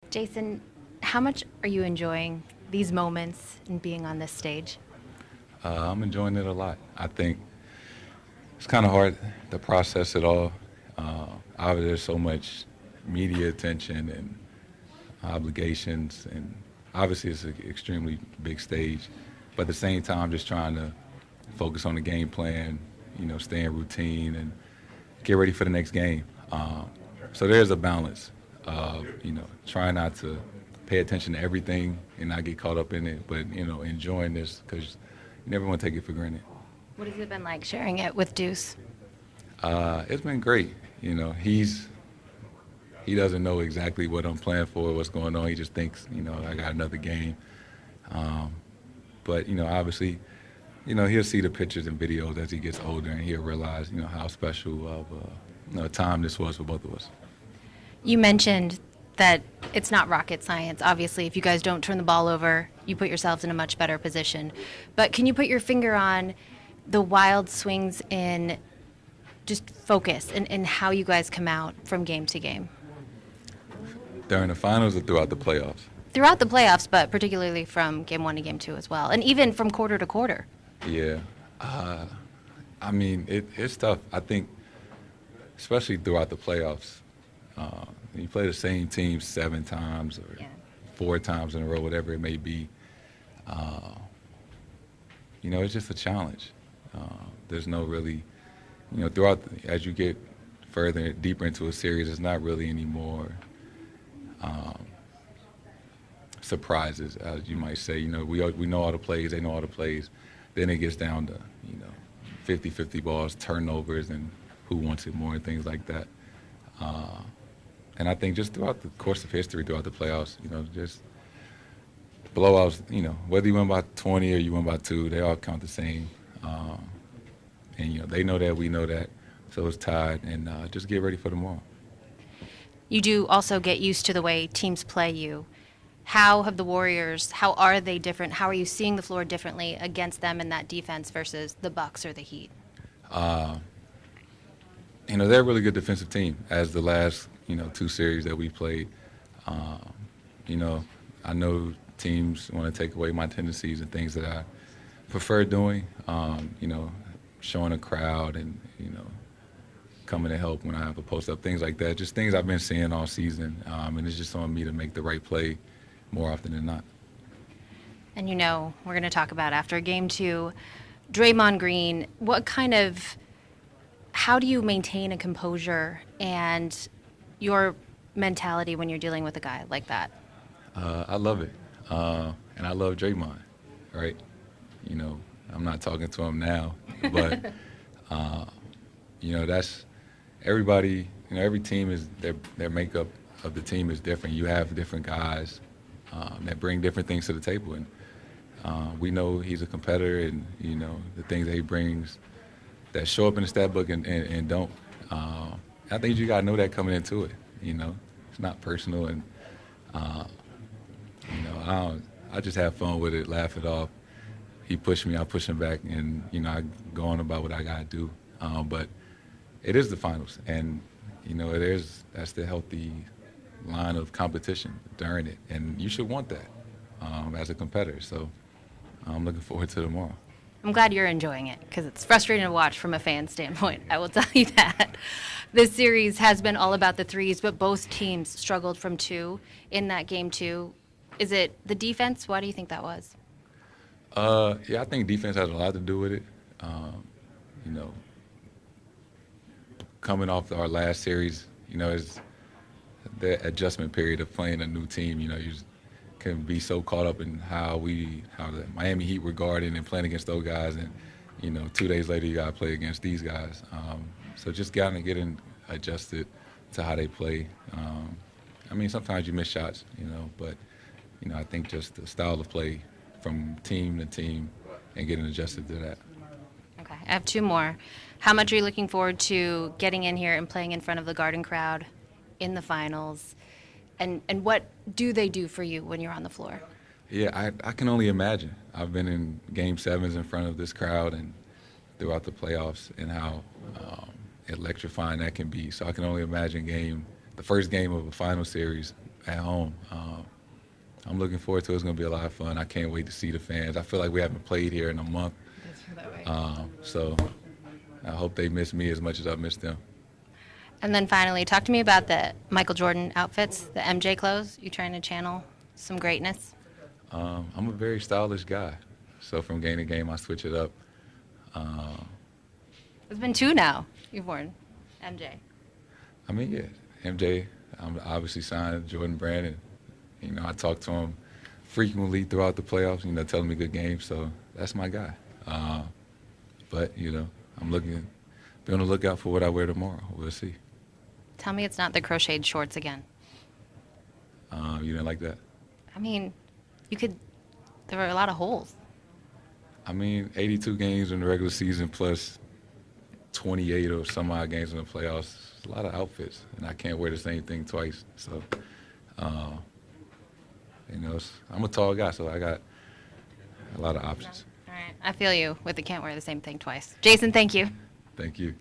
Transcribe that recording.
Jayson, how much are you enjoying these moments and being on this stage? I'm enjoying it a lot. I think it's kind of hard to process it all. Obviously, there's so much media attention and obligations, and obviously it's an extremely big stage. But at the same time, just trying to focus on the game plan, stay in routine and get ready for the next game. So there's a balance of, trying not to pay attention to everything and not get caught up in it, but, enjoying this because you never want to take it for granted. What has it been like sharing it with Deuce? It's been great. He doesn't know exactly what I'm playing for, what's going on. He just thinks, I got another game. But, obviously, he'll see the pictures and videos as he gets older, and he'll realize, how special of a time this was for both of us. You mentioned that it's not rocket science. Obviously, if you guys don't turn the ball over, you put yourselves in a much better position. But can you put your finger on the wild swings in just focus and how you guys come out from game to game? During the finals or throughout the playoffs? Throughout the playoffs, but particularly from game one to game two as well, and even from quarter to quarter. Yeah. It's tough. I think, especially throughout the playoffs, you play the same team 7 times or 4 times in a row, whatever it may be. It's just a challenge. There's no really, as you get further, deeper into a series, it's not really any more surprises, as you might say. We know all the plays, they know all the plays. Then it gets down to, 50-50 balls, turnovers, and who wants it more and things like that. And I think just throughout the course of history, throughout the playoffs, just blowouts, whether you win by 20 or you win by 2, they all count the same. And, they know that, we know that, so it's tied, and just get ready for tomorrow. You do also get used to the way teams play you. How are they different? How are you seeing the floor differently against them in that defense versus the Bucks or the Heat? They're a really good defensive team, as the last, 2 series that we played. I know teams want to take away my tendencies and things that I prefer doing, showing a crowd and, coming to help when I have a post-up, things like that. Just things I've been seeing all season, and it's just on me to make the right play more often than not. And we're going to talk about after game 2, Draymond Green. How do you maintain a composure and your mentality when you're dealing with a guy like that? I love it, and I love Draymond, right? I'm not talking to him now, but, that's everybody, every team is, their makeup of the team is different. You have different guys that bring different things to the table, and we know he's a competitor, and, the things that he brings that show up in the stat book and don't. I think you got to know that coming into it, It's not personal, and, I just have fun with it, laugh it off. He pushed me, I push him back, and, I go on about what I got to do. But it is the finals, and, that's the healthy line of competition during it, and you should want that as a competitor. So I'm looking forward to tomorrow. I'm glad you're enjoying it because it's frustrating to watch from a fan standpoint. I will tell you that. This series has been all about the threes, but both teams struggled from 2 in that game 2. Is it the defense? Why do you think that was? I think defense has a lot to do with it. Coming off our last series, is the adjustment period of playing a new team. You can be so caught up in how the Miami Heat were guarding and playing against those guys, and 2 days later you got to play against these guys. So just getting adjusted to how they play. Sometimes you miss shots, but I think just the style of play from team to team and getting adjusted to that. Okay, I have 2 more. How much are you looking forward to getting in here and playing in front of the Garden crowd in the finals? And what do they do for you when you're on the floor? Yeah, I can only imagine. I've been in Game 7s in front of this crowd and throughout the playoffs, and how electrifying that can be. So I can only imagine the first game of a final series at home. I'm looking forward to it. It's going to be a lot of fun. I can't wait to see the fans. I feel like we haven't played here in a month. So I hope they miss me as much as I miss them. And then finally, talk to me about the Michael Jordan outfits, the MJ clothes. You trying to channel some greatness? I'm a very stylish guy. So from game to game, I switch it up. It's been 2 now you've worn MJ. I mean, yeah, MJ, I'm obviously signed Jordan Brand, and, I talk to him frequently throughout the playoffs, telling me good games, so that's my guy. But, I'm be on the lookout for what I wear tomorrow. We'll see. Tell me it's not the crocheted shorts again. You didn't like that? I mean, there were a lot of holes. 82 games in the regular season plus 28 or some odd games in the playoffs. It's a lot of outfits, and I can't wear the same thing twice. So, I'm a tall guy, so I got a lot of options. All right. I feel you with the can't wear the same thing twice. Jayson, thank you. Thank you.